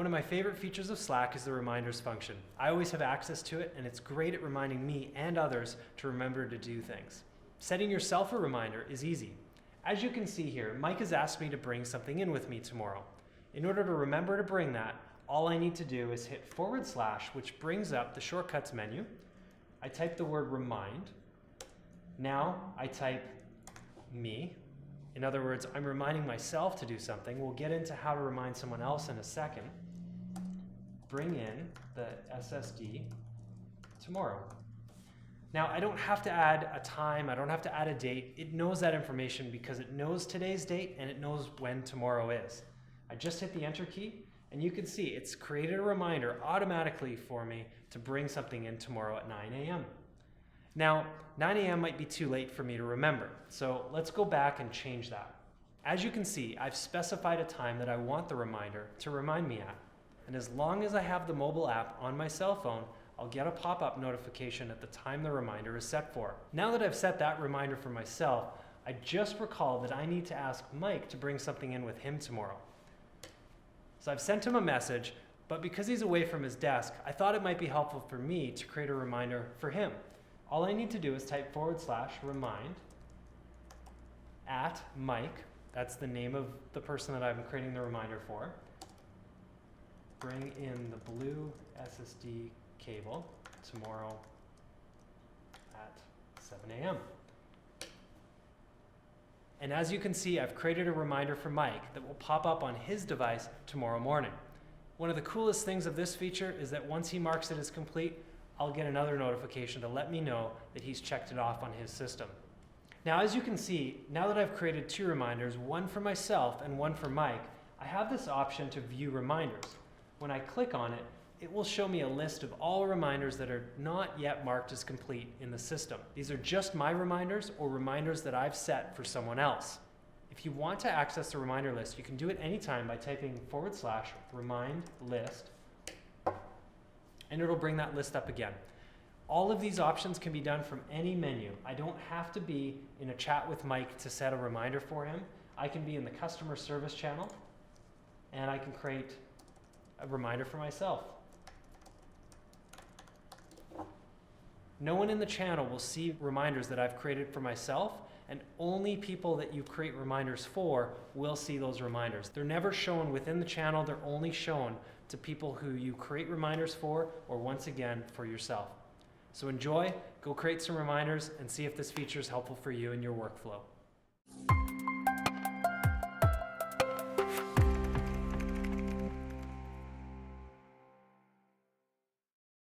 One of my favorite features of Slack is the reminders function. I always have access to it, and it's great at reminding me and others to remember to do things. Setting yourself a reminder is easy. As you can see here, Mike has asked me to bring something in with me tomorrow. In order to remember to bring that, all I need to do is hit /, which brings up the shortcuts menu. I type the word remind. Now I type me. In other words, I'm reminding myself to do something. We'll get into how to remind someone else in a second. Bring in the SSD tomorrow. Now, I don't have to add a time, I don't have to add a date. It knows that information because it knows today's date and it knows when tomorrow is. I just hit the enter key and you can see it's created a reminder automatically for me to bring something in tomorrow at 9 a.m. Now, 9 a.m. might be too late for me to remember, so let's go back and change that. As you can see, I've specified a time that I want the reminder to remind me at. And as long as I have the mobile app on my cell phone, I'll get a pop-up notification at the time the reminder is set for. Now that I've set that reminder for myself, I just recalled that I need to ask Mike to bring something in with him tomorrow. So I've sent him a message, but because he's away from his desk, I thought it might be helpful for me to create a reminder for him. All I need to do is type /remind at Mike, that's the name of the person that I'm creating the reminder for. Bring in the blue SSD cable tomorrow at 7 a.m. And as you can see, I've created a reminder for Mike that will pop up on his device tomorrow morning. One of the coolest things of this feature is that once he marks it as complete, I'll get another notification to let me know that he's checked it off on his system. Now, as you can see, now that I've created two reminders, one for myself and one for Mike, I have this option to view reminders. When I click on it, it will show me a list of all reminders that are not yet marked as complete in the system. These are just my reminders or reminders that I've set for someone else. If you want to access the reminder list, you can do it anytime by typing /remind list, and it'll bring that list up again. All of these options can be done from any menu. I don't have to be in a chat with Mike to set a reminder for him. I can be in the customer service channel, and I can create a reminder for myself. No one in the channel will see reminders that I've created for myself, and only people that you create reminders for will see those reminders. They're never shown within the channel, they're only shown to people who you create reminders for, or once again, for yourself. So enjoy, go create some reminders, and see if this feature is helpful for you in your workflow.